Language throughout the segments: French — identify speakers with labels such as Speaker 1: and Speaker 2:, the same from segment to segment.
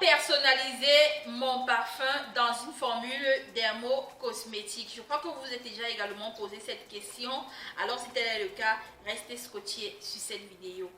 Speaker 1: personnaliser mon parfum dans une formule dermo-cosmétique? Je crois que vous vous êtes déjà également posé cette question. Alors si tel est le cas, restez scotchés sur cette vidéo.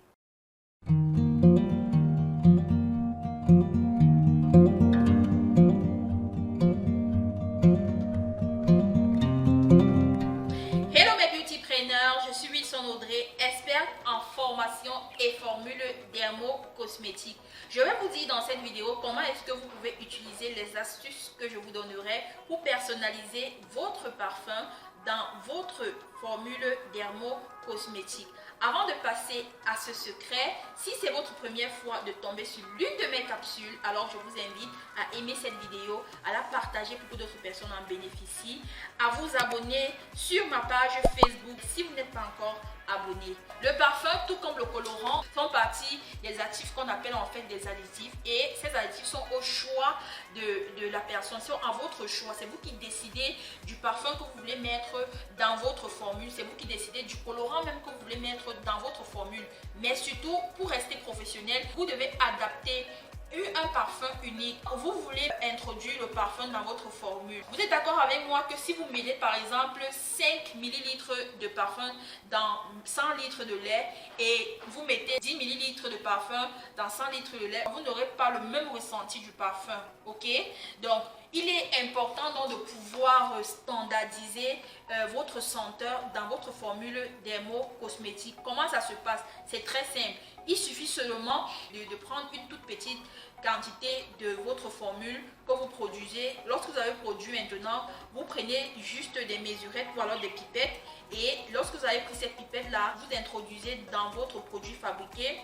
Speaker 1: Hello mes beautypreneurs, je suis Wilson Audrey, experte en formation et formule dermo-cosmétique. Je vais vous dire dans cette vidéo comment est-ce que vous pouvez utiliser les astuces que je vous donnerai pour personnaliser votre parfum dans votre formule dermo-cosmétique. Avant de passer à ce secret, si c'est votre première fois de tomber sur l'une de mes capsules, alors je vous invite à aimer cette vidéo, à la partager pour que d'autres personnes en bénéficient, à vous abonner sur ma page Facebook si vous n'êtes pas encore abonné. Le parfum, tout comme le colorant, font partie des actifs qu'on appelle en fait des additifs, et ces additifs sont au choix de la personne, sont à votre choix. C'est vous qui décidez du parfum que vous voulez mettre dans votre formule, c'est vous qui décidez du colorant même que vous voulez mettre dans votre formule. Mais surtout, pour rester professionnel, vous devez adapter un parfum unique. Vous voulez introduire le parfum dans votre formule. Vous êtes d'accord avec moi que si vous mettez par exemple 5 ml de parfum dans 100 litres de lait et vous mettez 10 ml de parfum dans 100 litres de lait, vous n'aurez pas le même ressenti du parfum, ok? Donc il est important donc de pouvoir standardiser votre senteur dans votre formule dermo-cosmétique. Comment ça se passe? C'est très simple. Il suffit seulement de prendre une toute petite quantité de votre formule que vous produisez. Lorsque vous avez produit maintenant, vous prenez juste des mesurettes ou alors des pipettes, et lorsque vous avez pris cette pipette là, vous introduisez dans votre produit fabriqué,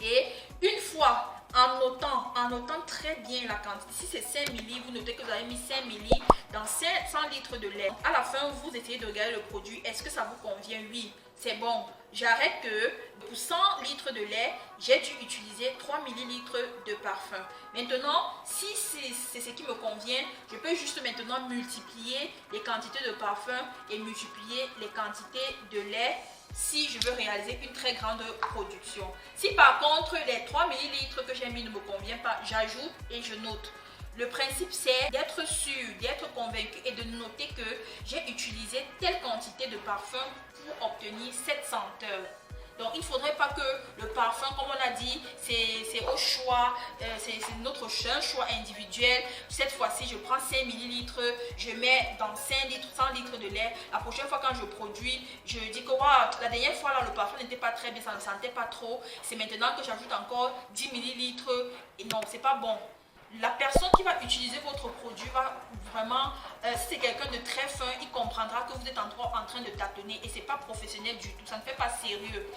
Speaker 1: et une fois en notant très bien la quantité, si c'est 5 ml, vous notez que vous avez mis 5 ml dans 100 litres de lait. À la fin, vous essayez de regarder le produit. Est-ce que ça vous convient? Oui, c'est bon. J'arrête que pour 100 litres de lait, j'ai dû utiliser 3 ml de parfum. Maintenant, si c'est ce qui me convient, je peux juste maintenant multiplier les quantités de parfum et multiplier les quantités de lait si je veux réaliser une très grande production. Si par contre les 3 ml que j'ai mis ne me conviennent pas, j'ajoute et je note. Le principe, c'est d'être sûr, d'être convaincu et de noter que j'ai utilisé telle quantité de parfum pour obtenir cette senteur. Donc, il ne faudrait pas que le parfum, comme on a dit, c'est au choix, c'est notre choix individuel. Cette fois-ci, je prends 5 ml, je mets dans 100 litres de lait. La prochaine fois, quand je produis, je dis que wow, la dernière fois, là, le parfum n'était pas très bien, ça ne sentait pas trop. C'est maintenant que j'ajoute encore 10 ml. Et non, c'est pas bon. La personne qui va utiliser votre produit va vraiment, si c'est quelqu'un de très fin, il comprendra que vous êtes en train de tâtonner, et c'est pas professionnel du tout, ça ne fait pas sérieux.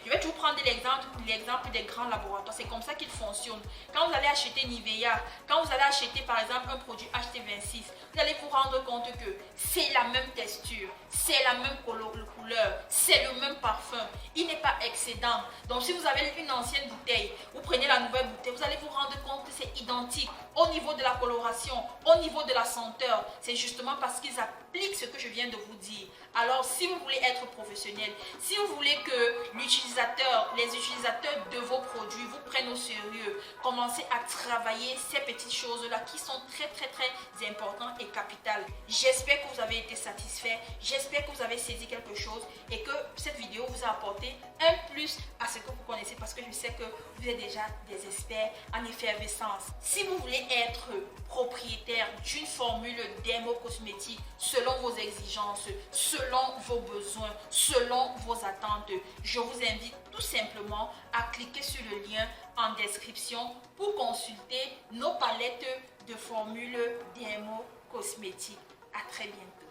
Speaker 1: Je vais toujours prendre l'exemple des grands laboratoires. C'est comme ça qu'ils fonctionnent. Quand vous allez acheter Nivea, quand vous allez acheter par exemple un produit HT26, vous allez vous rendre compte que c'est la même texture, c'est la même couleur, c'est le même parfum. Il n'est pas excédent. Donc si vous avez une ancienne bouteille, vous prenez la nouvelle bouteille, vous allez vous rendre compte que c'est identique au niveau de la coloration, au niveau de la senteur. C'est justement parce qu'ils appliquent ce que je viens de vous dire. Alors si vous voulez être professionnel, si vous voulez que les utilisateurs de vos produits vous prennent au sérieux, commencez à travailler ces petites choses-là qui sont très importantes et capitales. J'espère que vous avez été satisfait, j'espère que vous avez saisi quelque chose et que cette vidéo vous a apporté un plus à ce que vous connaissez, parce que je sais que vous êtes déjà des experts en effervescence. Si vous voulez être propriétaire d'une formule dermo-cosmétique selon vos exigences, selon vos besoins, selon vos attentes, je vous invite tout simplement à cliquer sur le lien en description pour consulter nos palettes de formules dermo-cosmétiques. À très bientôt.